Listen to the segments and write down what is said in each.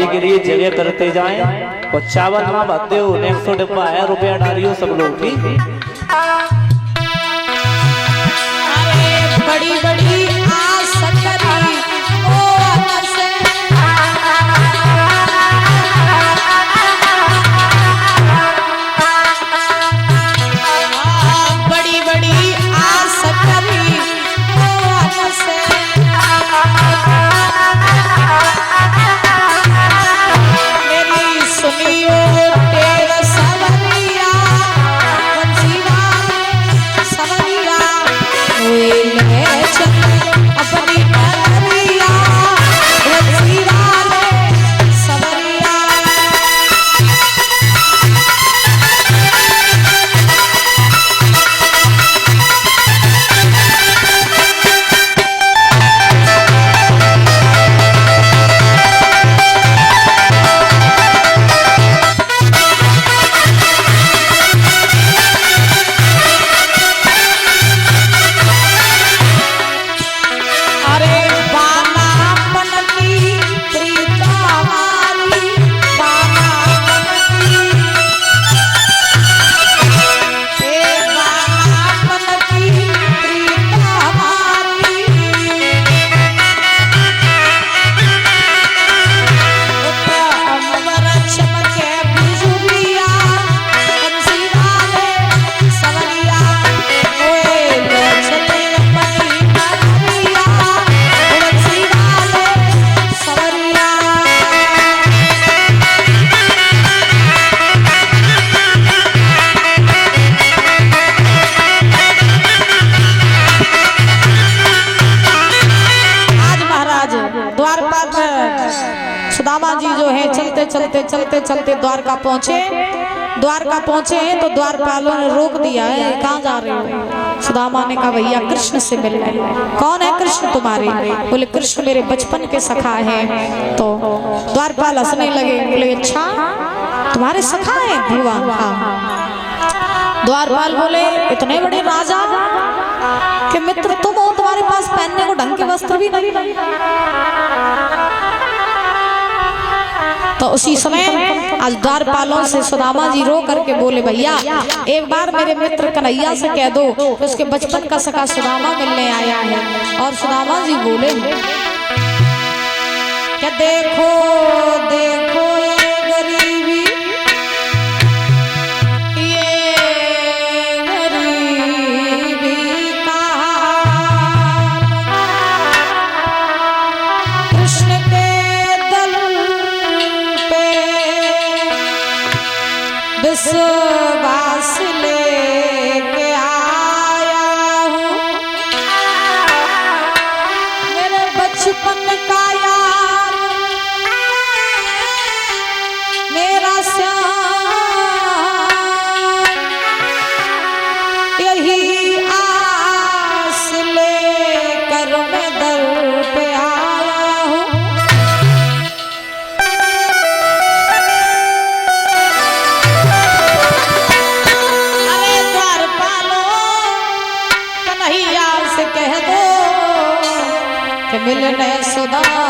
बाड़ी के लिए जगह करते जाएं और चावल ना भरते हो। 100 डिब्बा है, रुपया डालियो सब लोग की। बड़ी बड़ी आस करी ओ से बड़ी बड़ी आस करी ओ से मेरी सुनियो तेरा सवरिया बंसीवा सवरिया अपनी नगरिया बंसीवा सवरिया। सुदामा जी जो है चलते चलते चलते चलते द्वारका पहुंचे। द्वारका पहुंचे हैं तो द्वारपालों ने रोक दिया है, कहाँ जा रहे हो? सुदामा ने कहा भैया कृष्ण से मिलना है। कौन है कृष्ण तुम्हारे? बोले कृष्ण मेरे बचपन के सखा है। तो द्वारपाल हंसने लगे, बोले अच्छा तुम्हारे सखा है भगवान? हाँ। द्वारपाल बोले इतने बड़े राजा के मित्र तुम हो, तुम्हारे पास पहनने को ढंग के वस्त्र भी नहीं। तो उसी समय आज द्वारपालों से सुदामा जी रो करके बोले भैया एक बार मेरे मित्र कन्हैया से कह दो कि उसके बचपन का सखा सुदामा मिलने आया है। और सुदामा जी बोले क्या देखो देखो ये गरीबी, ये गरीबी का कृष्ण के दल पे विश्वास लेके आया हूँ। मेरे बचपन का यार मेरा श्याम, यही आस लेकर मैं दर पे आया हूँ। अरे द्वारपालो कन्हैया से कह दो कि मिलने सुदामा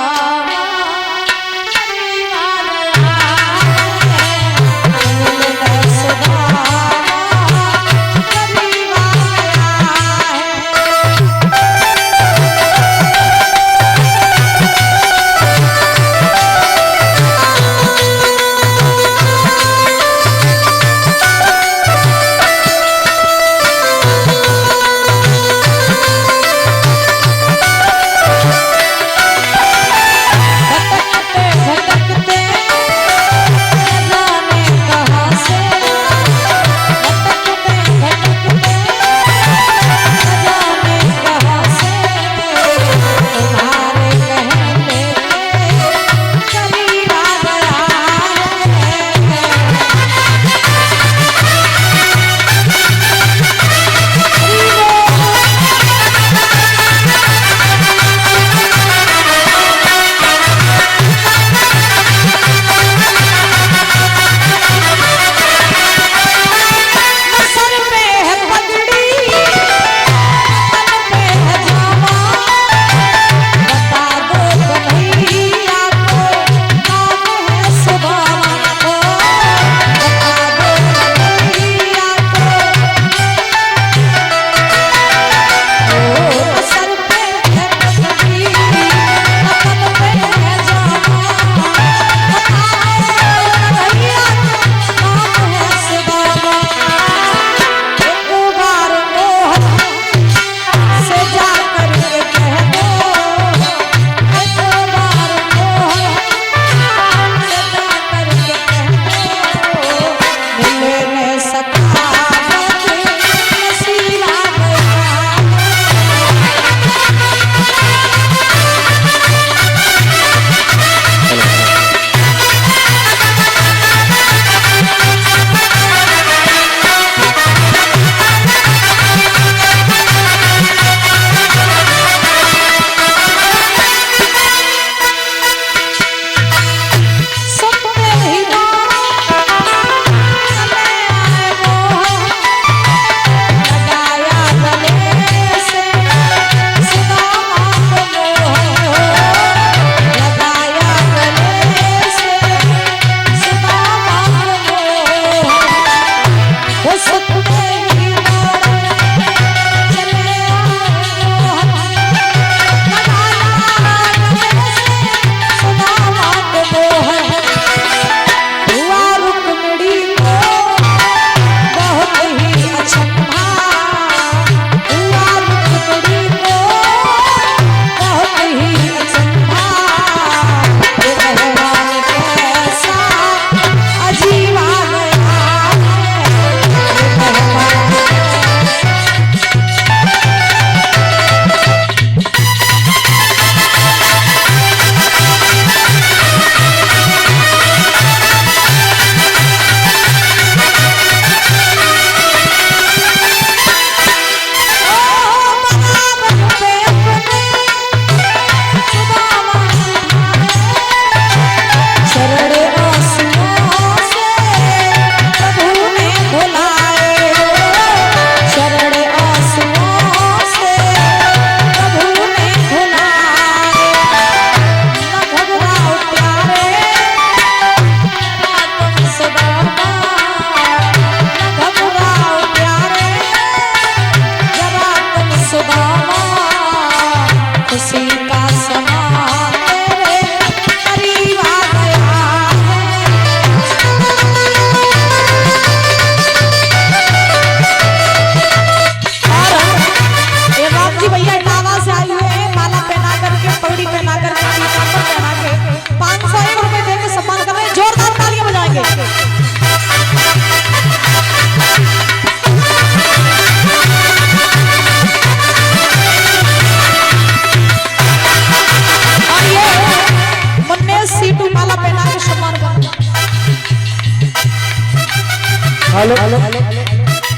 हेलो।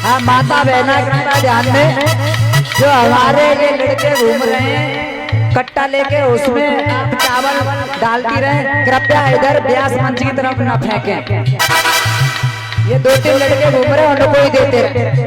हाँ माता बहना कृपया ध्यान में, जो हमारे ये लड़के घूम रहे हैं कट्टा लेके उसमें आप चावल डालती रहे, कृपया इधर व्यास मंच की तरफ न फेंकें। ये 2-3 लड़के घूम रहे हैं उनको ही देते रहे।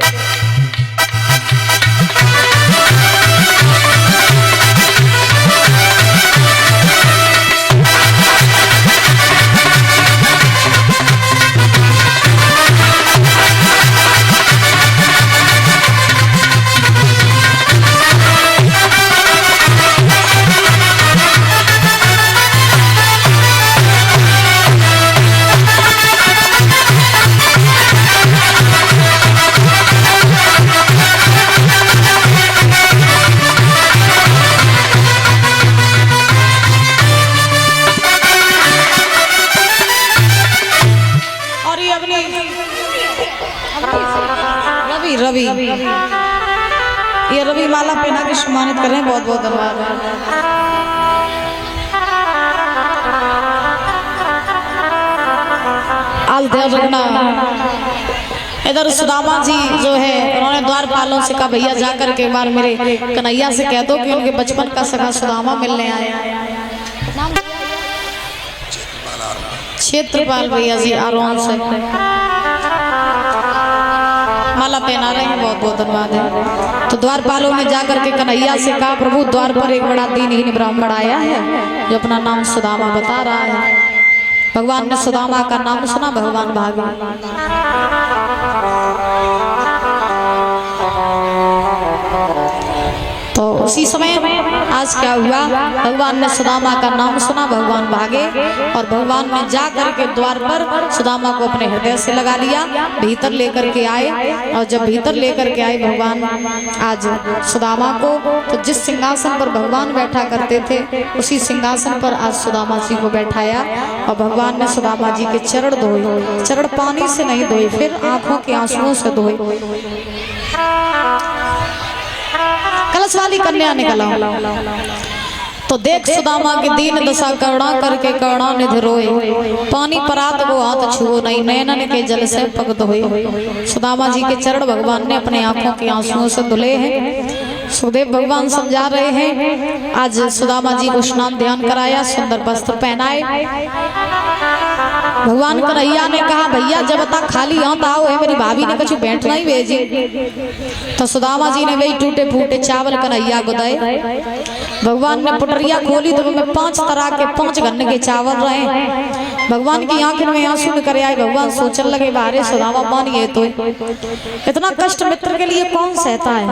रवि ये रवि माला पहना के सम्मानित कर रहे हैं, बहुत बहुत धन्यवाद। आज ध्यान रखना, इधर सुदामा जी जो है उन्होंने द्वारपालों से कहा भैया जाकर के एक बार मेरे कन्हैया से कह दो कि उनके बचपन का सखा सुदामा मिलने आया। क्षेत्रपाल भैया जी आरोन से माला पहना रहे हैं, बहुत बहुत धन्यवाद है। तो द्वारपालों ने जाकर के कन्हैया से कहा प्रभु द्वार पर एक बड़ा दीनहीन ब्राह्मण आया है जो अपना नाम सुदामा बता रहा है। भगवान ने सुदामा का नाम सुना, भगवान भागे। तो उसी समय आज क्या हुआ, भगवान ने सुदामा का नाम सुना, भगवान भागे और भगवान ने जा करके द्वार पर सुदामा को अपने हृदय से लगा लिया, भीतर लेकर के आए। और जब भीतर लेकर के आए भगवान आज सुदामा को, तो जिस सिंहासन पर भगवान बैठा करते थे उसी सिंहासन पर आज सुदामा जी को बैठाया और भगवान ने सुदामा जी के चरण धोए। चरण पानी से नहीं धोए, फिर आंखों के आंसुओं से धोए। कलश वाली कन्या निकला तो देख सुदामा की दीन दशा करुणा करके करुणा निधि रोए। पानी परात को हाथ छुओ नहीं, नयनन के जल से पग धोए। सुदामा जी के चरण भगवान ने अपने आंखों के आंसुओं से धुले हैं। सुखदेव भगवान समझा रहे हैं, आज सुदामा जी को स्नान ध्यान कराया, सुंदर वस्त्र पहनाए। भगवान कन्हैया ने कहा भैया जब तक खाली हाथ आओ है, मेरी भाभी ने कुछ बैठना ही भेजी। तो सुदामा जी ने वही टूटे फूटे चावल कन्हैया को दे। भगवान ने पुटरिया खोली तो उनमें 5 तरह के 5 गन्ने के चावल रहे। भगवान की आंखों में आंसू निकल आए। भगवान सोचने लगे बारे सुदामा मानिए तो इतना कष्ट मित्र के लिए कौन सहता है?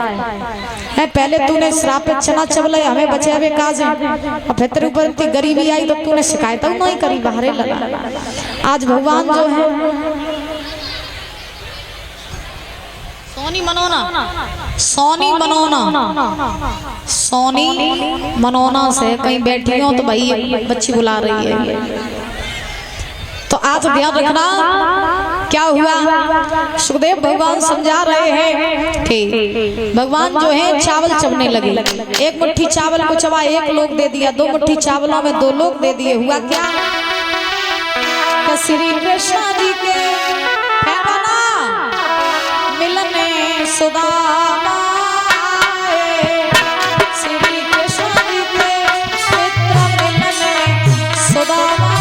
पहले तूने श्रापित चना चबले हमें बचे हुए काज और फिर तेरे ऊपर इतनी गरीबी आई तो तूने शिकायत नहीं करी, बाहरे लगा। आज भगवान जो है सोनी मनोना से कहीं बैठी हो तो भाई बच्ची बुला रही है। तो आज ध्यान रखना क्या हुआ, सुखदेव भगवान समझा रहे हैं। ठीक, भगवान जो है चावल चबने लगे। एक मुट्ठी चावल को चबा 1 लोग दे दिया, 2 मुट्ठी चावलों में 2 लोग दे दिए। हुआ क्या, श्री कृष्ण जी के मिलने सुदामा आए, श्री कृष्ण जी के मित्र मिलने सुदामा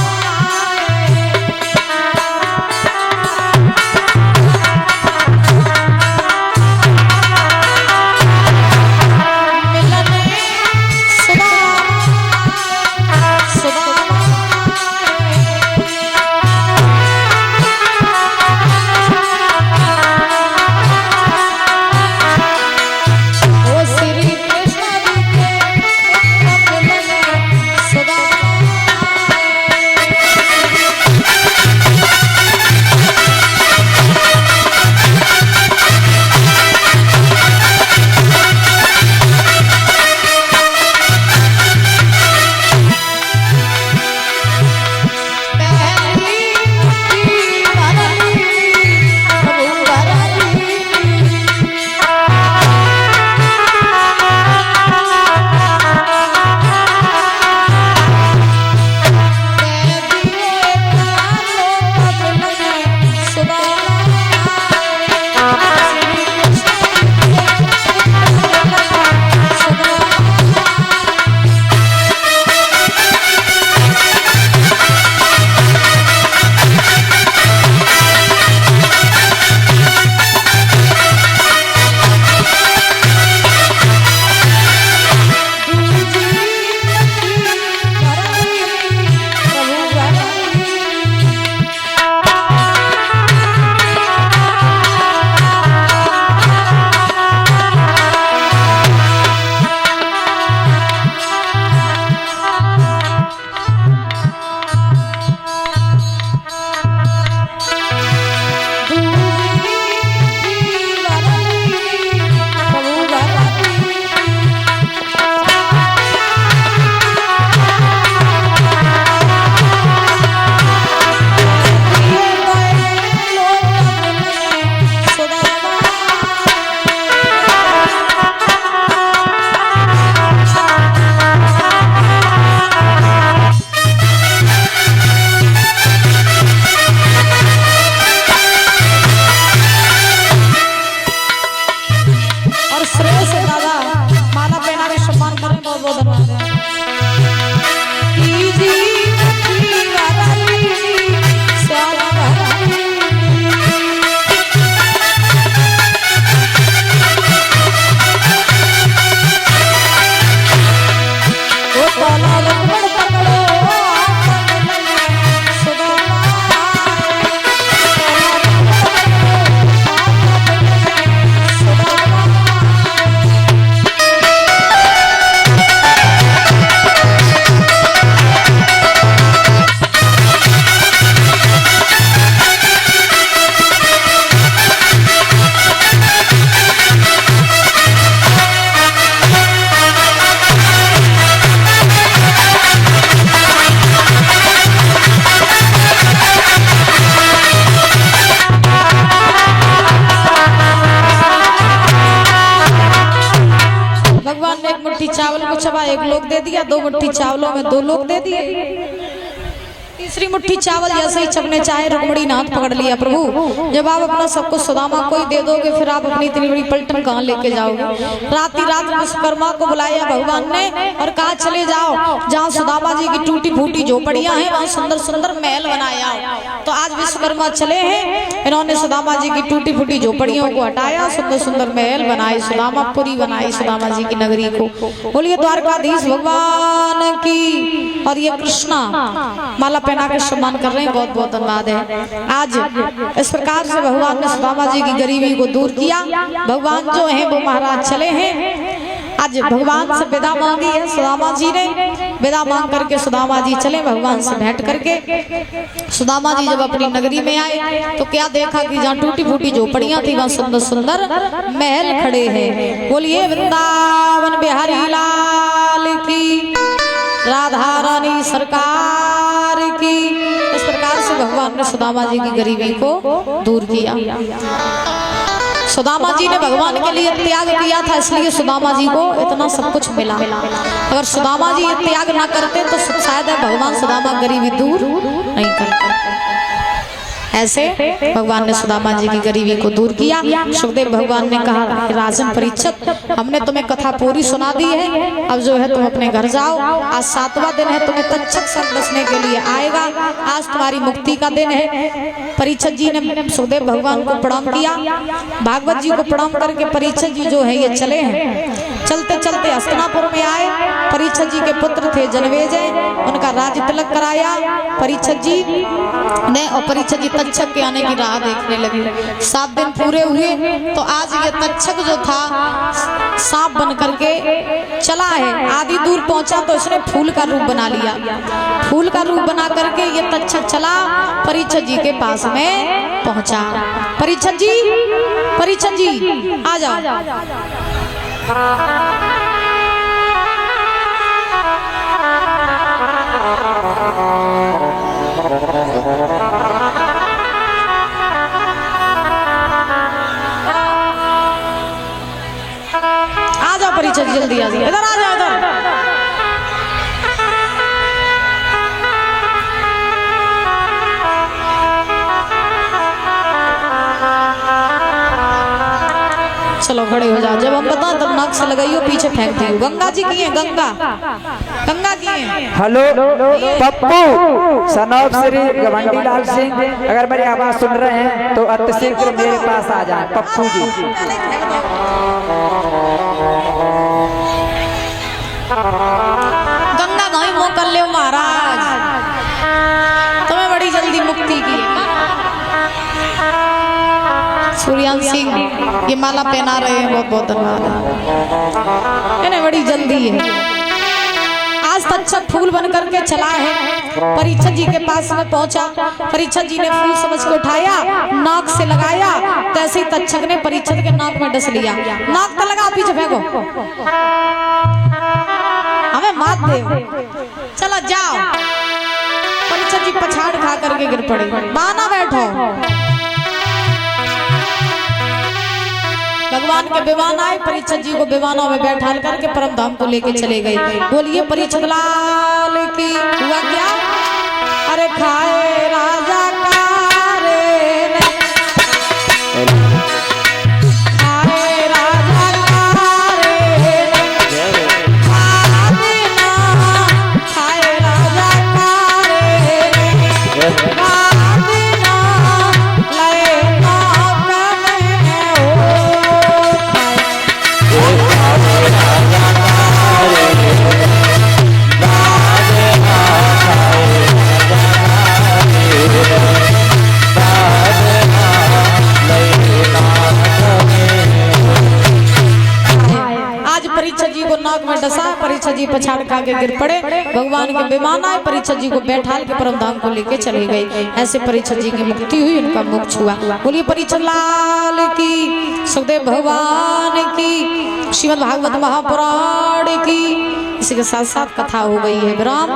भगवान ने एक मुट्ठी चावल को चबा 1 लोग दे दिया, 2 मुट्ठी चावलों में 2 लोग दे दिए। तीसरी मुट्ठी चावल जैसे ही चबने चाहे रुक्मणी ने हाथ पकड़ लिया, प्रभु जब आप अपना सब कुछ सुदामा को ही दे दोगे फिर आप अपनी इतनी बड़ी पलटन कहाँ लेके जाओगे। रात ही रात विश्वकर्मा को बुलाया भगवान ने और कहा चले जाओ जहाँ सुदामा जी की टूटी फूटी झोपड़ियां हैं वहाँ सुंदर सुंदर महल बनाया। तो आज विश्वकर्मा चले हैं, इन्होंने सुदामा जी की टूटी फूटी झोपड़ियों को हटाया, सुंदर सुंदर महल बनाए, सुदामापुरी बनाई सुदामा जी की नगरी को। बोलिए द्वारकाधीश भगवान की। और ये कृष्णा माला पहना के सम्मान कर रहे हैं, बहुत बहुत धन्यवाद है। आज इस प्रकार से भगवान ने सुदामा जी की गरीबी को दूर किया। भगवान जो है वो महाराज चले हैं। आज भगवान से विदा मांगी है सुदामा जी ने, विदा मांग करके सुदामा जी चले भगवान से भेंट करके। सुदामा जी जब अपनी नगरी में आए तो क्या देखा कि जहाँ टूटी फूटी झोपड़ियां थी वहाँ सुंदर सुंदर महल खड़े हैं। बोलिए वृंदावन बिहारी लाल की, राधा रानी सरकार की। इस प्रकार से भगवान ने सुदामा जी की गरीबी को दूर किया। सुदामा जी ने भगवान के लिए त्याग किया था, इसलिए सुदामा जी को इतना सब कुछ मिला। अगर सुदामा जी ये त्याग ना करते तो शायद भगवान सुदामा गरीबी दूर नहीं करते। ऐसे भगवान ने सुदामा जी की गरीबी को दूर किया। सुखदेव भगवान ने कहा राजन परीक्षित, हमने तुम्हें कथा पूरी सुना दी है, अब जो है तुम अपने घर जाओ। आज 7वां दिन है, तुम्हें तक्षक सर बसने के लिए आएगा, आज तुम्हारी मुक्ति का दिन है। परीक्षित जी ने सुखदेव भगवान को प्रणाम किया, भागवत जी को प्रणाम करके परीक्षित जी जो है ये चले हैं। चलते चलते हस्तिनापुर में आए। परीक्षित जी के पुत्र थे जनमेजय, उनका राज तिलक कराया परीक्षित जी ने। और परीक्षित जी तक्षक के आने की राह देखने लगे। 7 दिन पूरे हुए तो आज ये तक्षक जो था सांप बन करके चला है। आधी दूर पहुंचा तो इसने फूल का रूप बना लिया। फूल का रूप बना करके ये तक्षक चला परीक्षित जी के पास में पहुंचा। परीक्षित जी आ जाओ। परीक्षित जल्दी आ जाइए, इधर आ जाओ इधर। चलो खड़े हो जाओ। जब हम बताएं तब नाक से लगाइयो, पीछे फेंक दियो। गंगा जी की है, गंगा की है। हेलो पप्पू सनॉफ श्री गवंडी लाल सिंह, अगर मेरी आवाज सुन रहे हैं तो अतिशीघ्र मेरे पास आ जाए पप्पू जी। गंगा गाँव मोह कर ले महाराज, तुम्हें बड़ी जल्दी मुक्ति की। सूर्यान सिंह ये माला पहना रहे हैं, बहुत बहुत धन्यवाद। इन्हें बड़ी जल्दी है। आज तक्षक फूल बन करके चला है, परीक्षित जी के पास में पहुंचा। परीक्षित जी ने फूल समझ के उठाया, नाक से लगाया, तैसे ही तक्षक ने परीक्षित के नाक में डस लिया। नाक तो लगा, पीछे फेंको, हमें मात दे। चलो जाओ। परीक्षित जी पछाड़ खा करके गिर पड़े। बाना बैठो। भगवान के विमान आए, परीक्षित जी को विमानों में बैठाल करके परम धाम को लेके चले गए। बोलिए परीक्षित लाल की। हुआ क्या? अरे खाए राजा का परीक्षित जी पछाड़ खा के गिर पड़े। भगवान के विमान आए, परीक्षित जी को बैठाल के परम धाम को लेके चले गए। ऐसे परीक्षित जी की मुक्ति हुई, उनका मोक्ष हुआ। बोलिए परीक्षित लाल की, सुखदेव भगवान की, श्रीमद् भागवत महापुराण की। इसी के साथ साथ कथा हो गई है विराम।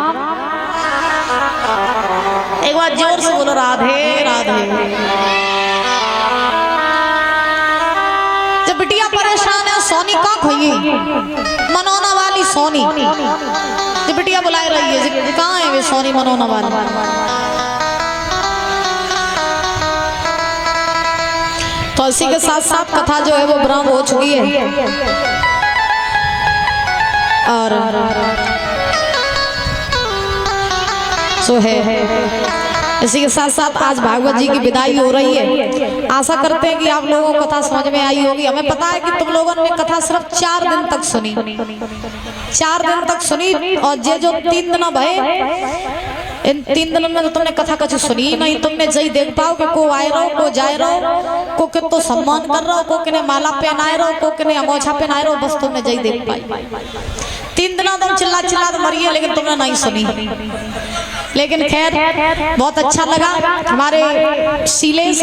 एक बार जोर से बोलो राधे राधे। जब बिटिया परेशान है, सोनी का खोई मनोना वाली सोनी जी बिटिया बुलाए रही है जी, कहाँ है वे सोनी मनोना वाली। तो इसी के साथ साथ कथा जो है वो ब्रह्म हो चुकी है और सो है। इसी के साथ साथ आज भागवत जी की विदाई हो रही है। आशा करते हैं कि आप लोगों को कथा समझ में आई होगी। हमें पता है कि तुम लोगों ने कथा सिर्फ 4 दिन तक सुनी, 4 दिन तक सुनी और ये जो 3 दिन भय, इन 3 दिनों में तो तुमने कथा कुछ सुनी नहीं। तुमने जही देख पाओ कि को आए रहो, को जाए रहो, को कि तो सम्मान कर रहो, को किने माला पहनाए रहो, को किने अंगोछा पहनाए रहो, बस तुमने जही देख पाई। 3 दिनों तुम चिल्ला चिल्ला मरिए लेकिन तुमने नहीं सुनी। लेकिन खैर बहुत अच्छा लगा हमारे शीलेश